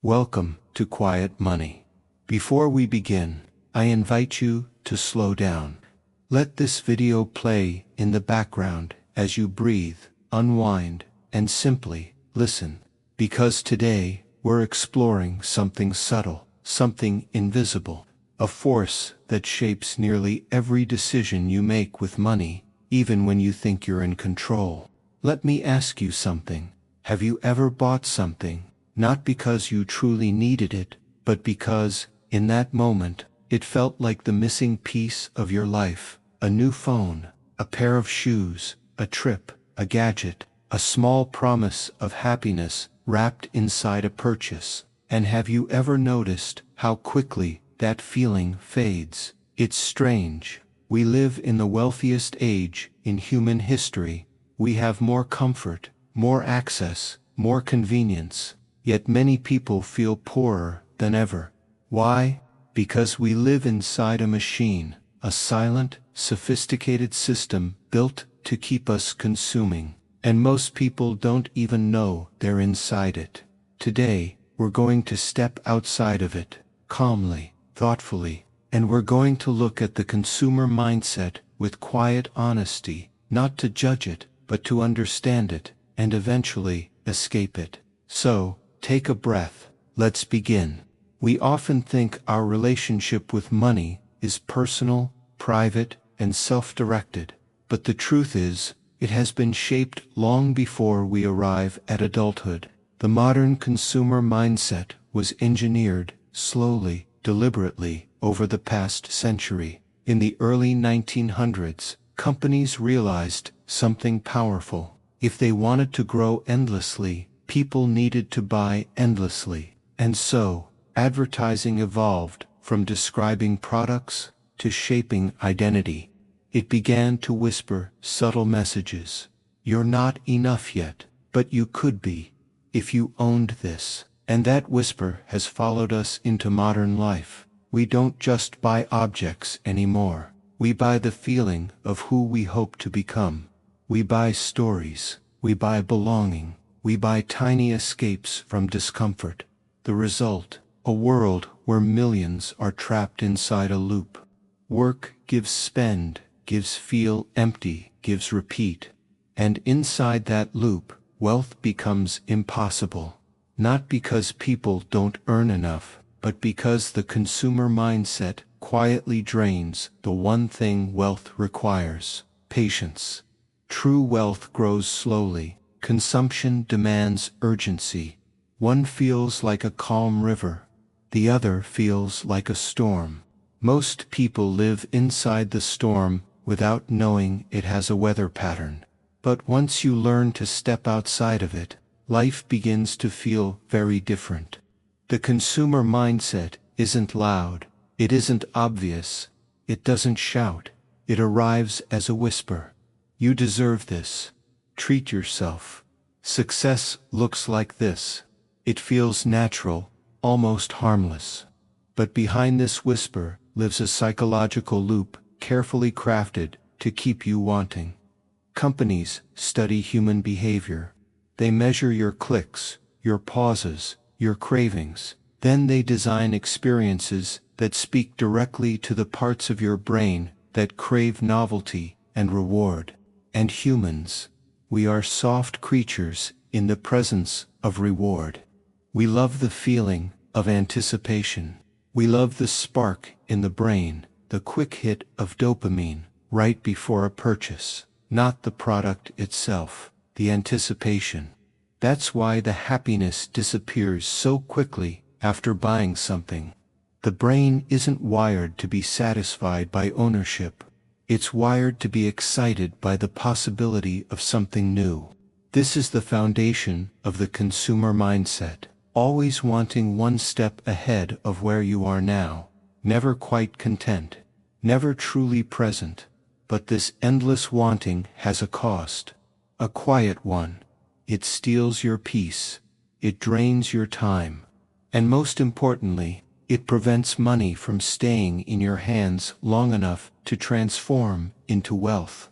Welcome to Quiet Money. Before we begin, I invite you to slow down. Let this video play in the background as you breathe, unwind, and simply listen. Because today, we're exploring something subtle, something invisible, a force that shapes nearly every decision you make with money, even when you think you're in control. Let me ask you something. Have you ever bought something, not because you truly needed it, but because, in that moment, it felt like the missing piece of your life? A new phone, a pair of shoes, a trip, a gadget, a small promise of happiness wrapped inside a purchase. And have you ever noticed how quickly that feeling fades? It's strange. We live in the wealthiest age in human history. We have more comfort, more access, more convenience. Yet many people feel poorer than ever. Why? Because we live inside a machine, a silent, sophisticated system built to keep us consuming. And most people don't even know they're inside it. Today, we're going to step outside of it, calmly, thoughtfully, and we're going to look at the consumer mindset with quiet honesty, not to judge it, but to understand it, and eventually, escape it. So, take a breath. Let's begin. We often think our relationship with money is personal, private, and self-directed. But the truth is, it has been shaped long before we arrive at adulthood. The modern consumer mindset was engineered, slowly, deliberately, over the past century. In the early 1900s, companies realized something powerful. If they wanted to grow endlessly, people needed to buy endlessly. And so, advertising evolved from describing products to shaping identity. It began to whisper subtle messages. You're not enough yet, but you could be, if you owned this. And that whisper has followed us into modern life. We don't just buy objects anymore. We buy the feeling of who we hope to become. We buy stories. We buy belonging. We buy tiny escapes from discomfort. The result, a world where millions are trapped inside a loop. Work gives spend, gives feel empty, gives repeat. And inside that loop, wealth becomes impossible. Not because people don't earn enough, but because the consumer mindset quietly drains the one thing wealth requires: patience. True wealth grows slowly. Consumption demands urgency. One feels like a calm river. The other feels like a storm. Most people live inside the storm without knowing it has a weather pattern. But once you learn to step outside of it, life begins to feel very different. The consumer mindset isn't loud. It isn't obvious. It doesn't shout. It arrives as a whisper. You deserve this. Treat yourself. Success looks like this. It feels natural, almost harmless. But behind this whisper lives a psychological loop carefully crafted to keep you wanting. Companies study human behavior. They measure your clicks, your pauses, your cravings. Then they design experiences that speak directly to the parts of your brain that crave novelty and reward. And humans, we are soft creatures in the presence of reward. We love the feeling of anticipation. We love the spark in the brain, the quick hit of dopamine right before a purchase. Not the product itself, the anticipation. That's why the happiness disappears so quickly after buying something. The brain isn't wired to be satisfied by ownership. It's wired to be excited by the possibility of something new. This is the foundation of the consumer mindset. Always wanting one step ahead of where you are now. Never quite content. Never truly present. But this endless wanting has a cost. A quiet one. It steals your peace. It drains your time. And most importantly, it prevents money from staying in your hands long enough to transform into wealth.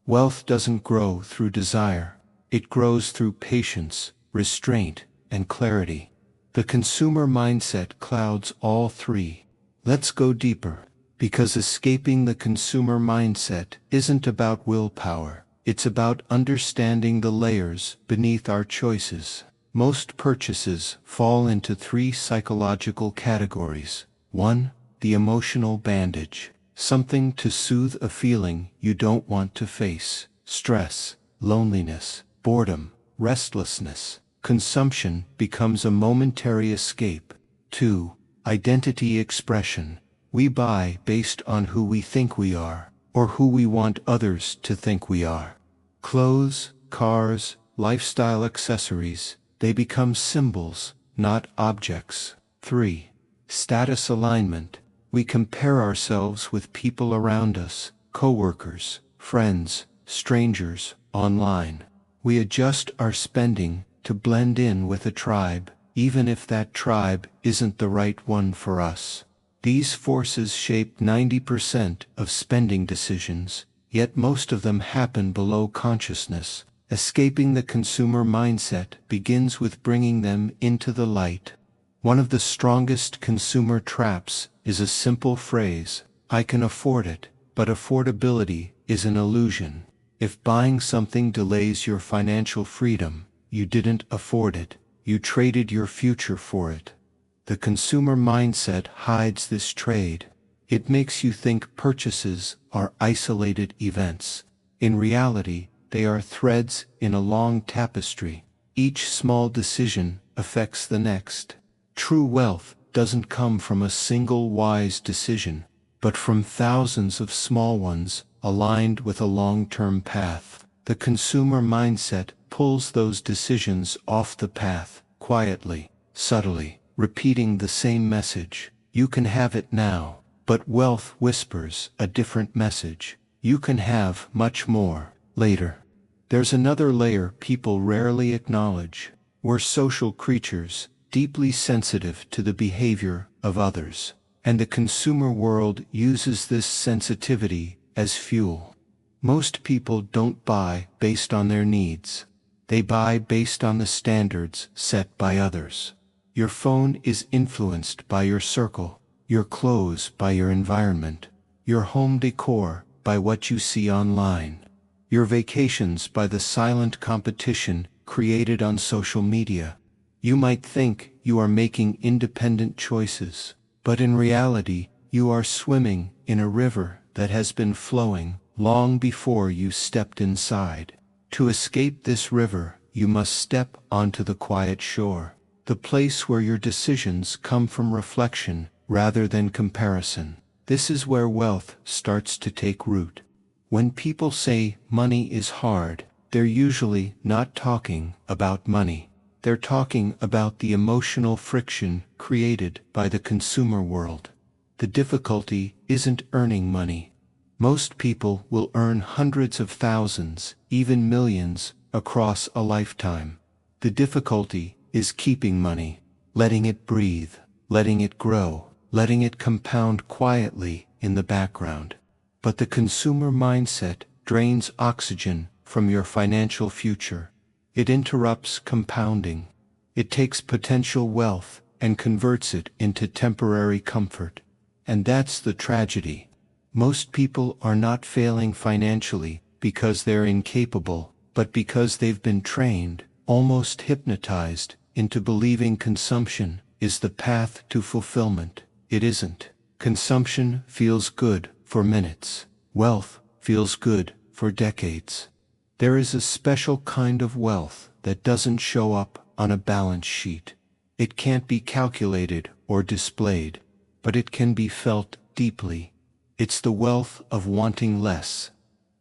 Wealth doesn't grow through desire. It grows through patience, restraint, and clarity. The consumer mindset clouds all three. Let's go deeper, because escaping the consumer mindset isn't about willpower. It's about understanding the layers beneath our choices. Most purchases fall into three psychological categories. 1. The emotional bandage. Something to soothe a feeling you don't want to face. Stress, loneliness, boredom, restlessness. Consumption becomes a momentary escape. 2. Identity expression. We buy based on who we think we are, or who we want others to think we are. Clothes, cars, lifestyle accessories, they become symbols, not objects. 3. Status alignment. We compare ourselves with people around us, coworkers, friends, strangers, online. We adjust our spending to blend in with a tribe, even if that tribe isn't the right one for us. These forces shape 90% of spending decisions, yet most of them happen below consciousness. Escaping the consumer mindset begins with bringing them into the light. One of the strongest consumer traps is a simple phrase, "I can afford it," but affordability is an illusion. If buying something delays your financial freedom, you didn't afford it, you traded your future for it. The consumer mindset hides this trade. It makes you think purchases are isolated events. In reality, they are threads in a long tapestry. Each small decision affects the next. True wealth doesn't come from a single wise decision, but from thousands of small ones aligned with a long-term path. The consumer mindset pulls those decisions off the path, quietly, subtly, repeating the same message. You can have it now. But wealth whispers a different message. You can have much more later. There's another layer people rarely acknowledge. We're social creatures, deeply sensitive to the behavior of others. And the consumer world uses this sensitivity as fuel. Most people don't buy based on their needs. They buy based on the standards set by others. Your phone is influenced by your circle, your clothes by your environment, your home decor by what you see online, your vacations by the silent competition created on social media. You might think you are making independent choices, but in reality, you are swimming in a river that has been flowing long before you stepped inside. To escape this river, you must step onto the quiet shore, the place where your decisions come from reflection rather than comparison. This is where wealth starts to take root. When people say money is hard, they're usually not talking about money. They're talking about the emotional friction created by the consumer world. The difficulty isn't earning money. Most people will earn hundreds of thousands, even millions, across a lifetime. The difficulty is keeping money, letting it breathe, letting it grow, letting it compound quietly in the background. But the consumer mindset drains oxygen from your financial future. It interrupts compounding. It takes potential wealth and converts it into temporary comfort. And that's the tragedy. Most people are not failing financially because they're incapable, but because they've been trained, almost hypnotized, into believing consumption is the path to fulfillment. It isn't. Consumption feels good for minutes. Wealth feels good for decades. There is a special kind of wealth that doesn't show up on a balance sheet. It can't be calculated or displayed, but it can be felt deeply. It's the wealth of wanting less.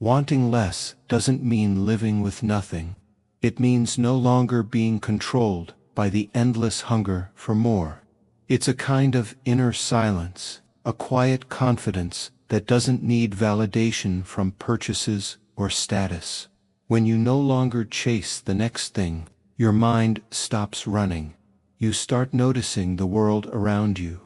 Wanting less doesn't mean living with nothing. It means no longer being controlled by the endless hunger for more. It's a kind of inner silence, a quiet confidence that doesn't need validation from purchases or status. When you no longer chase the next thing, your mind stops running. You start noticing the world around you.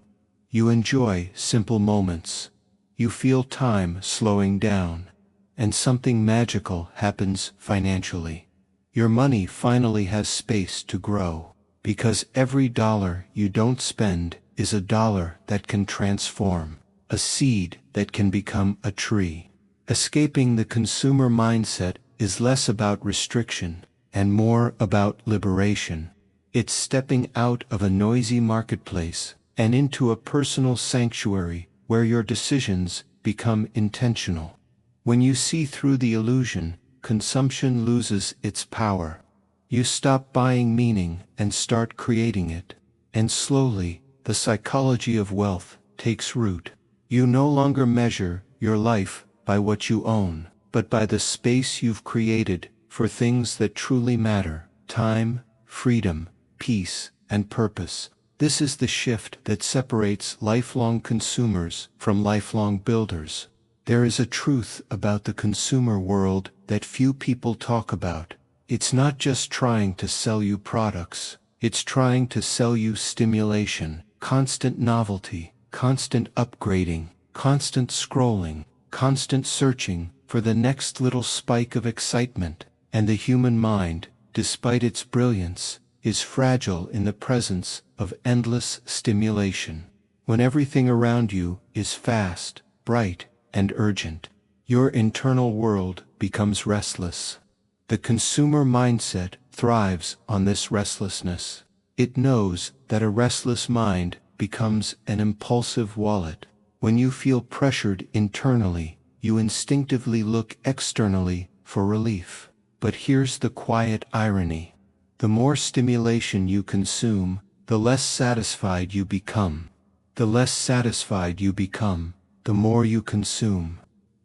You enjoy simple moments. You feel time slowing down. And something magical happens financially. Your money finally has space to grow. because every dollar you don't spend is a dollar that can transform, a seed that can become a tree. Escaping the consumer mindset is less about restriction and more about liberation. It's stepping out of a noisy marketplace and into a personal sanctuary where your decisions become intentional. When you see through the illusion, consumption loses its power. You stop buying meaning and start creating it. And slowly, the psychology of wealth takes root. You no longer measure your life by what you own, but by the space you've created for things that truly matter: time, freedom, peace, and purpose. This is the shift that separates lifelong consumers from lifelong builders. There is a truth about the consumer world that few people talk about. It's not just trying to sell you products, it's trying to sell you stimulation, constant novelty, constant upgrading, constant scrolling, constant searching for the next little spike of excitement. And the human mind, despite its brilliance, is fragile in the presence of endless stimulation. When everything around you is fast, bright, and urgent, your internal world becomes restless. The consumer mindset thrives on this restlessness. It knows that a restless mind becomes an impulsive wallet. When you feel pressured internally, you instinctively look externally for relief. But here's the quiet irony. The more stimulation you consume, the less satisfied you become. The less satisfied you become, the more you consume.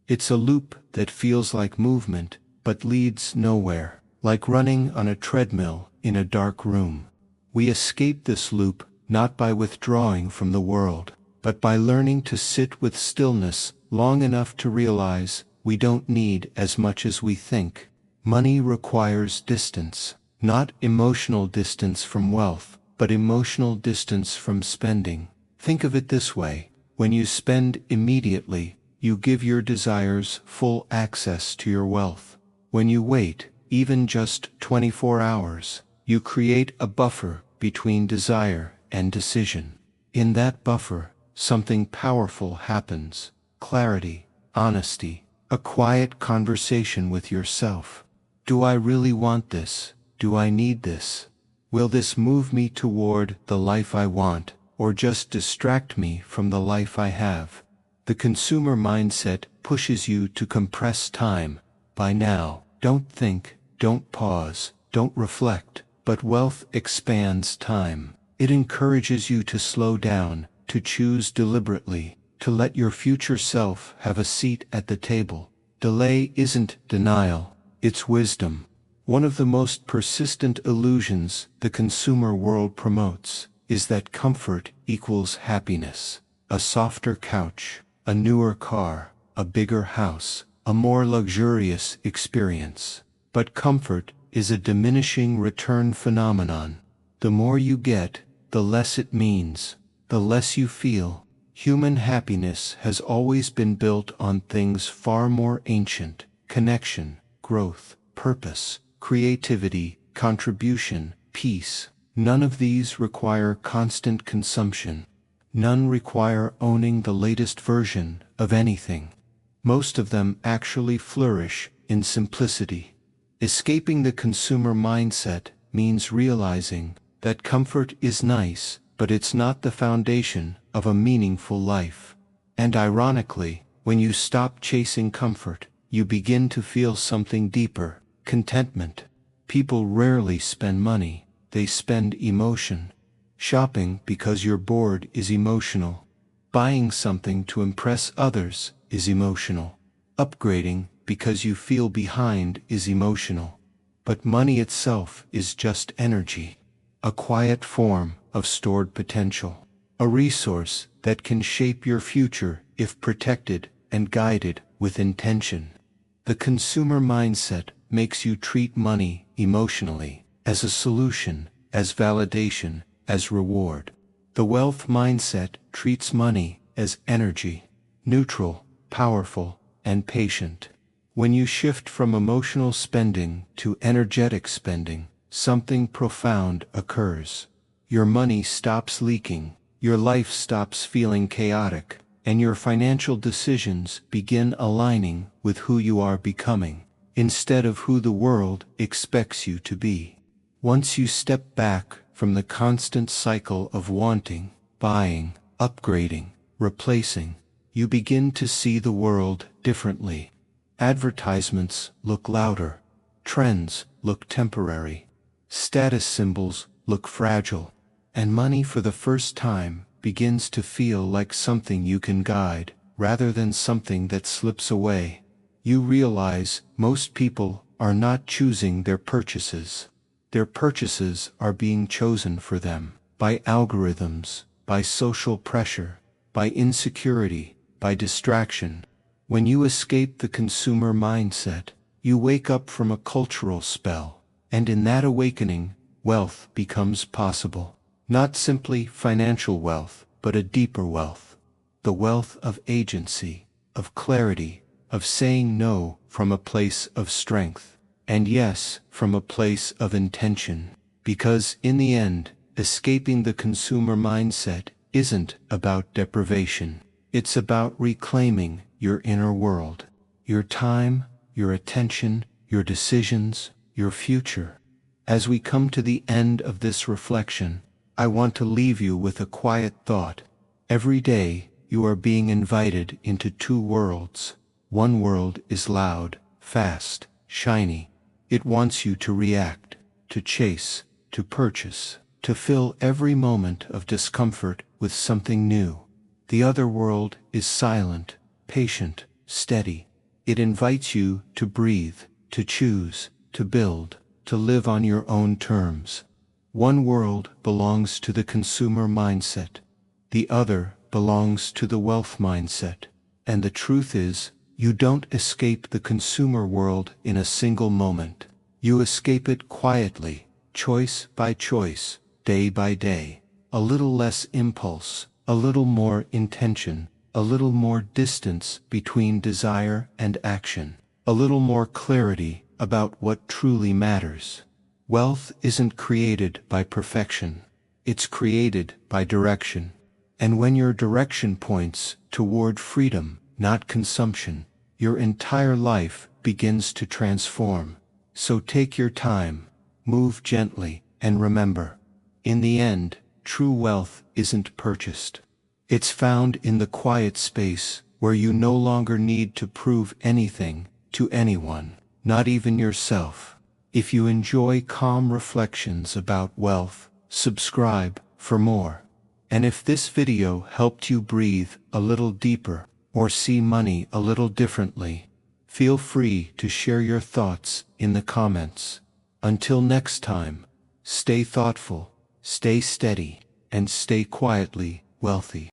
It's a loop that feels like movement, but leads nowhere, like running on a treadmill in a dark room. We escape this loop not by withdrawing from the world, but by learning to sit with stillness long enough to realize we don't need as much as we think. Money requires distance, not emotional distance from wealth, but emotional distance from spending. Think of it this way: when you spend immediately, you give your desires full access to your wealth. When you wait, even just 24 hours, you create a buffer between desire and decision. In that buffer, something powerful happens: clarity, honesty, a quiet conversation with yourself. Do I really want this? Do I need this? Will this move me toward the life I want, or just distract me from the life I have? The consumer mindset pushes you to compress time. By now, don't think, don't pause, don't reflect. But wealth expands time. It encourages you to slow down, to choose deliberately, to let your future self have a seat at the table. Delay isn't denial. It's wisdom. One of the most persistent illusions the consumer world promotes is that comfort equals happiness. A softer couch, a newer car, a bigger house, a more luxurious experience. But comfort is a diminishing return phenomenon. The more you get, the less it means, the less you feel. Human happiness has always been built on things far more ancient: connection, growth, purpose, creativity, contribution, peace. None of these require constant consumption. None require owning the latest version of anything. Most of them actually flourish in simplicity. Escaping the consumer mindset means realizing that comfort is nice, but it's not the foundation of a meaningful life. And ironically, when you stop chasing comfort, you begin to feel something deeper: contentment. People rarely spend money, they spend emotion. Shopping because you're bored is emotional. Buying something to impress others is emotional. Upgrading because you feel behind is emotional. But money itself is just energy, a quiet form of stored potential, a resource that can shape your future if protected and guided with intention. The consumer mindset makes you treat money emotionally, as a solution, as validation, as reward. The wealth mindset treats money as energy, neutral, powerful, and patient. When you shift from emotional spending to energetic spending, something profound occurs. Your money stops leaking, your life stops feeling chaotic, and your financial decisions begin aligning with who you are becoming, instead of who the world expects you to be. Once you step back from the constant cycle of wanting, buying, upgrading, replacing, you begin to see the world differently. Advertisements look louder, trends look temporary, status symbols look fragile, and money for the first time begins to feel like something you can guide, rather than something that slips away. You realize most people are not choosing their purchases. Their purchases are being chosen for them by algorithms, by social pressure, by insecurity, by distraction. When you escape the consumer mindset, you wake up from a cultural spell, and in that awakening, wealth becomes possible. Not simply financial wealth, but a deeper wealth. The wealth of agency, of clarity, of saying no from a place of strength, and yes, from a place of intention. Because in the end, escaping the consumer mindset isn't about deprivation. It's about reclaiming your inner world, your time, your attention, your decisions, your future. As we come to the end of this reflection, I want to leave you with a quiet thought. Every day, you are being invited into two worlds. One world is loud, fast, shiny. It wants you to react, to chase, to purchase, to fill every moment of discomfort with something new. The other world is silent, patient, steady. It invites you to breathe, to choose, to build, to live on your own terms. One world belongs to the consumer mindset. The other belongs to the wealth mindset. And the truth is, you don't escape the consumer world in a single moment. You escape it quietly, choice by choice, day by day. A little less impulse, a little more intention, a little more distance between desire and action, a little more clarity about what truly matters. Wealth isn't created by perfection. It's created by direction. And when your direction points toward freedom, not consumption, your entire life begins to transform. So take your time, move gently, and remember, in the end, true wealth isn't purchased. It's found in the quiet space where you no longer need to prove anything to anyone, not even yourself. If you enjoy calm reflections about wealth, subscribe for more. And if this video helped you breathe a little deeper or see money a little differently, feel free to share your thoughts in the comments. Until next time, stay thoughtful, stay steady, and stay quietly wealthy.